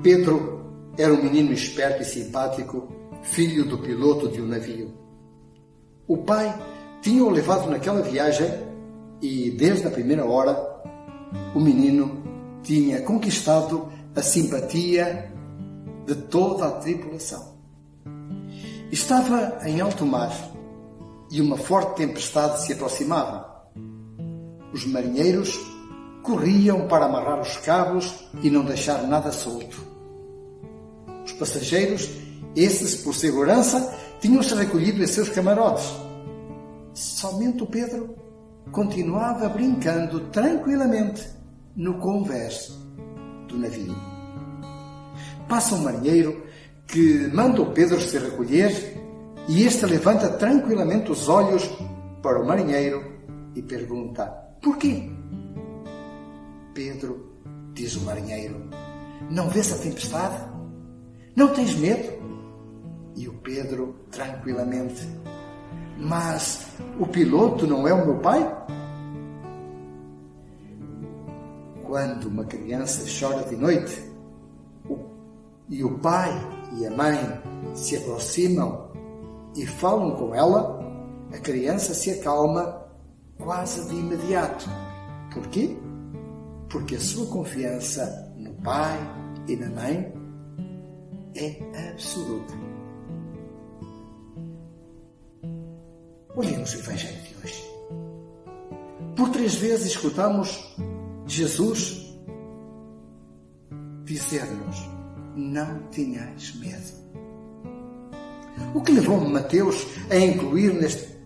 Pedro era um menino esperto e simpático, filho do piloto de um navio. O pai tinha-o levado naquela viagem e, desde a primeira hora, o menino tinha conquistado a simpatia de toda a tripulação. Estava em alto mar e uma forte tempestade se aproximava. Os marinheiros corriam para amarrar os cabos e não deixar nada solto. Os passageiros, esses por segurança, tinham-se recolhido em seus camarotes. Somente o Pedro continuava brincando tranquilamente no convés do navio. Passa um marinheiro que manda o Pedro se recolher e este levanta tranquilamente os olhos para o marinheiro e pergunta: "Porquê?" "Pedro", diz o marinheiro, "não vês a tempestade? Não tens medo?" E o Pedro, tranquilamente: "Mas o piloto não é o meu pai?" Quando uma criança chora de noite e o pai e a mãe se aproximam e falam com ela, a criança se acalma quase de imediato. Porquê? Porque a sua confiança no pai e na mãe é absoluta. Olhemos o Evangelho de hoje. Por 3 vezes escutamos Jesus dizer-nos: "Não tenhais medo." O que levou Mateus a incluir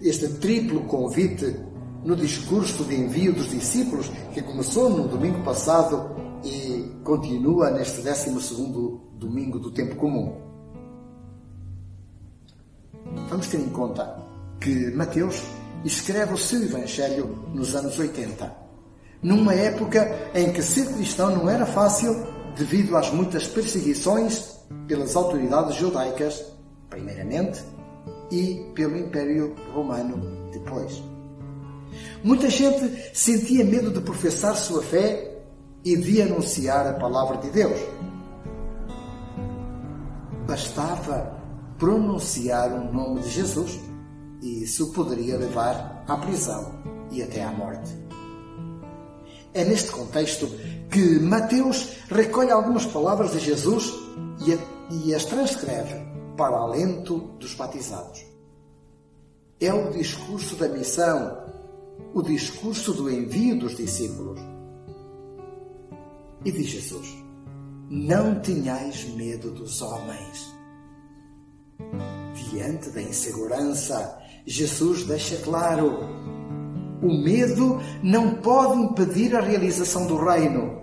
este triplo convite no discurso de envio dos discípulos, que começou no domingo passado e continua neste 12º domingo do tempo comum? Vamos ter em conta que Mateus escreve o seu Evangelho nos anos 80, numa época em que ser cristão não era fácil devido às muitas perseguições pelas autoridades judaicas, primeiramente, e pelo Império Romano depois. Muita gente sentia medo de professar sua fé e de anunciar a palavra de Deus. Bastava pronunciar o nome de Jesus e isso poderia levar à prisão e até à morte. É neste contexto que Mateus recolhe algumas palavras de Jesus e as transcreve para alento dos batizados. É o discurso da missão, o discurso do envio dos discípulos. E diz Jesus: "Não tenhais medo dos homens." Diante da insegurança, Jesus deixa claro: o medo não pode impedir a realização do reino.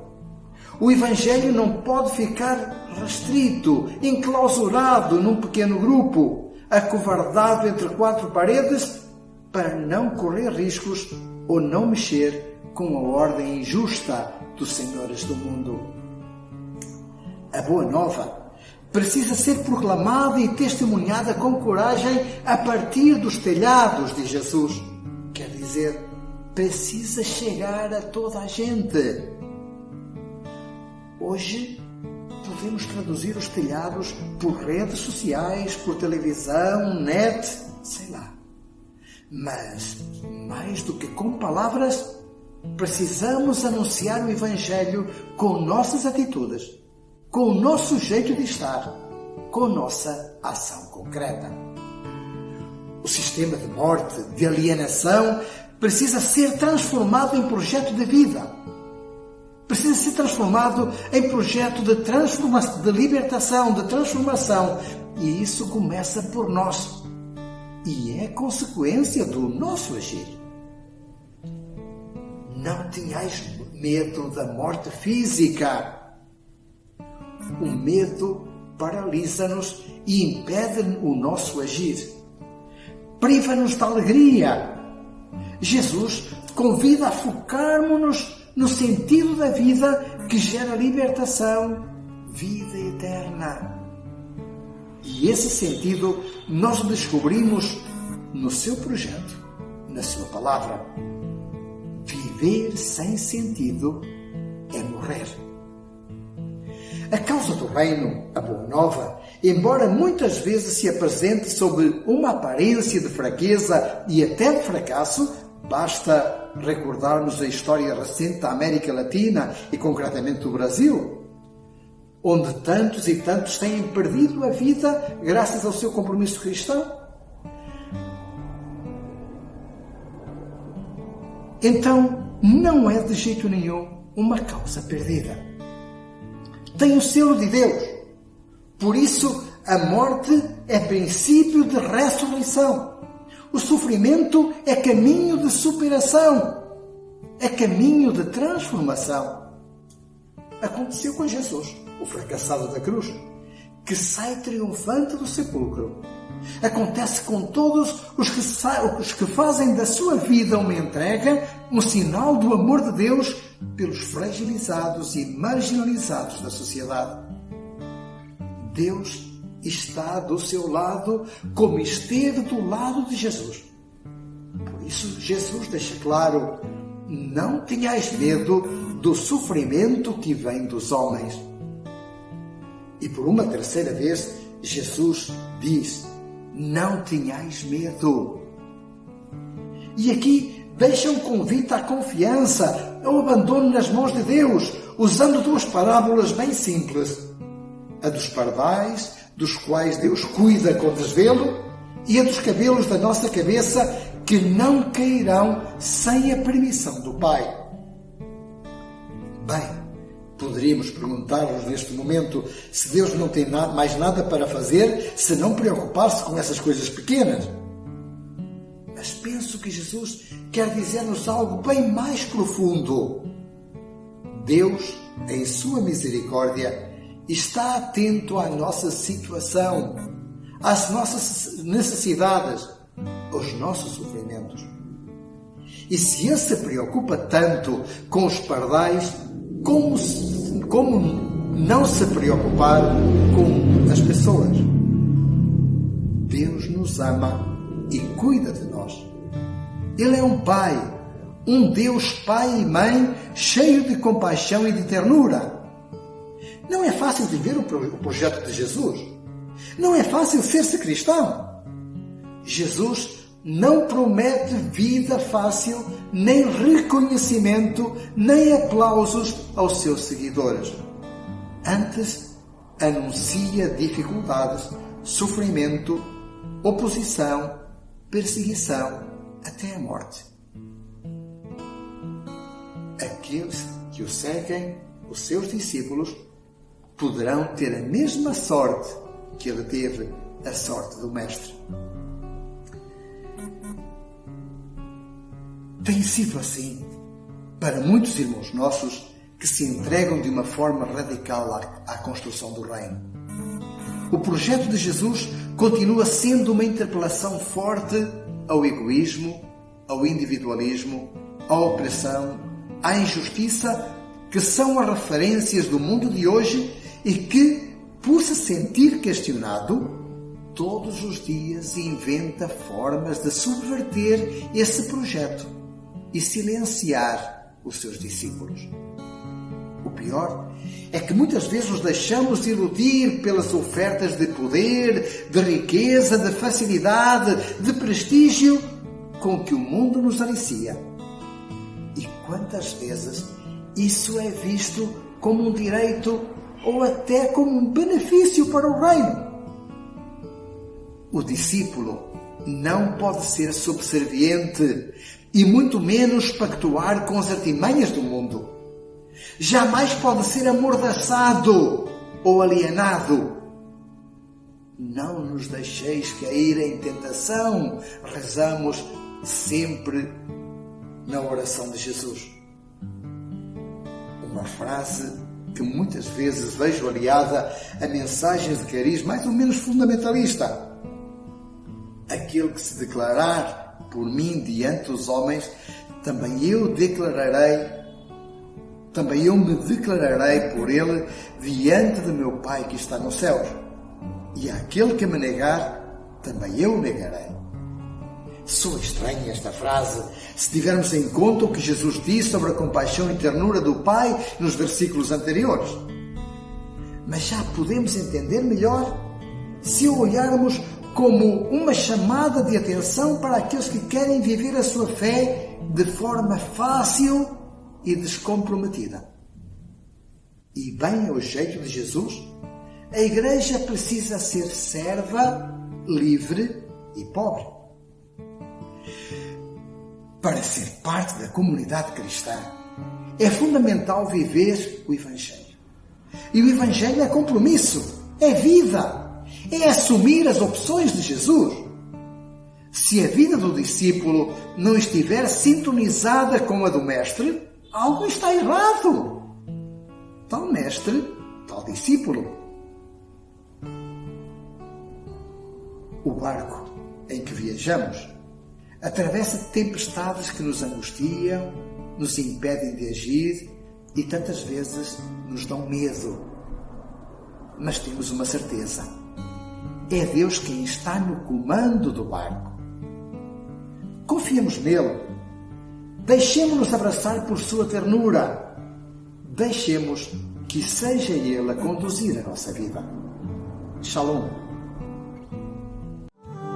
O Evangelho não pode ficar restrito, enclausurado num pequeno grupo, acovardado entre 4 paredes, para não correr riscos ou não mexer com a ordem injusta dos senhores do mundo. A boa nova precisa ser proclamada e testemunhada com coragem a partir dos telhados de Jesus. Quer dizer, precisa chegar a toda a gente. Hoje podemos traduzir os telhados por redes sociais, por televisão, net, sei lá. Mas, mais do que com palavras, precisamos anunciar o Evangelho com nossas atitudes, com o nosso jeito de estar, com nossa ação concreta. O sistema de morte, de alienação, precisa ser transformado em projeto de vida. Precisa ser transformado em projeto de transformação, de libertação, de transformação. E isso começa por nós. E é consequência do nosso agir. Não tenhais medo da morte física. O medo paralisa-nos e impede o nosso agir. Priva-nos da alegria. Jesus convida a focarmos-nos no sentido da vida que gera libertação, vida eterna. E esse sentido nós descobrimos no seu projeto, na sua palavra. Viver sem sentido é morrer. A causa do reino, a boa nova, embora muitas vezes se apresente sob uma aparência de fraqueza e até de fracasso, basta recordarmos a história recente da América Latina e concretamente do Brasil, onde tantos e tantos têm perdido a vida graças ao seu compromisso cristão. Então, não é de jeito nenhum uma causa perdida. Tem o selo de Deus. Por isso, a morte é princípio de ressurreição. O sofrimento é caminho de superação. É caminho de transformação. Aconteceu com Jesus, o fracassado da cruz, que sai triunfante do sepulcro. Acontece com todos os que fazem da sua vida uma entrega, um sinal do amor de Deus pelos fragilizados e marginalizados da sociedade. Deus está do seu lado como esteve do lado de Jesus. Por isso, Jesus deixa claro: não tenhais medo do sofrimento que vem dos homens. E por uma terceira vez, Jesus diz: não tenhais medo. E aqui deixa um convite à confiança, ao abandono nas mãos de Deus, usando duas parábolas bem simples. A dos pardais, dos quais Deus cuida com desvelo, e a dos cabelos da nossa cabeça, que não cairão sem a permissão do Pai. Bem, poderíamos perguntar-nos neste momento se Deus não tem mais nada para fazer se não preocupar-se com essas coisas pequenas. Mas penso que Jesus quer dizer-nos algo bem mais profundo. Deus, em sua misericórdia, está atento à nossa situação, às nossas necessidades, aos nossos sofrimentos. E se Ele se preocupa tanto com os pardais, como não se preocupar com as pessoas? Deus nos ama e cuida de nós. Ele é um Pai, um Deus Pai e Mãe cheio de compaixão e de ternura. Não é fácil viver o projeto de Jesus. Não é fácil ser-se cristão. Jesus não promete vida fácil, nem reconhecimento, nem aplausos aos seus seguidores. Antes, anuncia dificuldades, sofrimento, oposição, perseguição, até a morte. Aqueles que o seguem, os seus discípulos, poderão ter a mesma sorte que ele teve, a sorte do Mestre. Tem sido assim para muitos irmãos nossos que se entregam de uma forma radical à construção do reino. O projeto de Jesus continua sendo uma interpelação forte ao egoísmo, ao individualismo, à opressão, à injustiça, que são as referências do mundo de hoje e que, por se sentir questionado, todos os dias inventa formas de subverter esse projeto e silenciar os seus discípulos. O pior é que muitas vezes nos deixamos iludir pelas ofertas de poder, de riqueza, de facilidade, de prestígio com que o mundo nos alicia. E quantas vezes isso é visto como um direito ou até como um benefício para o reino? O discípulo não pode ser subserviente e muito menos pactuar com as artimanhas do mundo. Jamais pode ser amordaçado ou alienado. Não nos deixeis cair em tentação, rezamos sempre na oração de Jesus. Uma frase que muitas vezes vejo aliada a mensagens de cariz mais ou menos fundamentalista. Aquele que se declarar por mim diante dos homens, também eu me declararei por ele diante de meu Pai que está nos céus. E àquele que me negar, também eu o negarei. Soa estranha esta frase, se tivermos em conta o que Jesus disse sobre a compaixão e ternura do Pai nos versículos anteriores. mas já podemos entender melhor se o olharmos como uma chamada de atenção para aqueles que querem viver a sua fé de forma fácil e descomprometida. E bem ao jeito de Jesus, a Igreja precisa ser serva, livre e pobre. Para ser parte da comunidade cristã, é fundamental viver o Evangelho. E o Evangelho é compromisso, é vida, é assumir as opções de Jesus. Se a vida do discípulo não estiver sintonizada com a do Mestre, algo está errado. Tal mestre, tal discípulo. O barco em que viajamos atravessa tempestades que nos angustiam, nos impedem de agir e tantas vezes nos dão medo. Mas temos uma certeza: é Deus quem está no comando do barco. Confiemos nele. Deixemos-nos abraçar por sua ternura. Deixemos que seja Ele a conduzir a nossa vida. Shalom.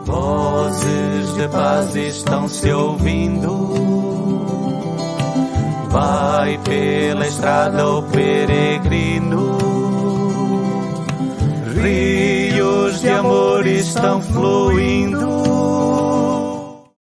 Vozes de paz estão-se ouvindo. Vai pela estrada o peregrino. Rios de amor estão fluindo.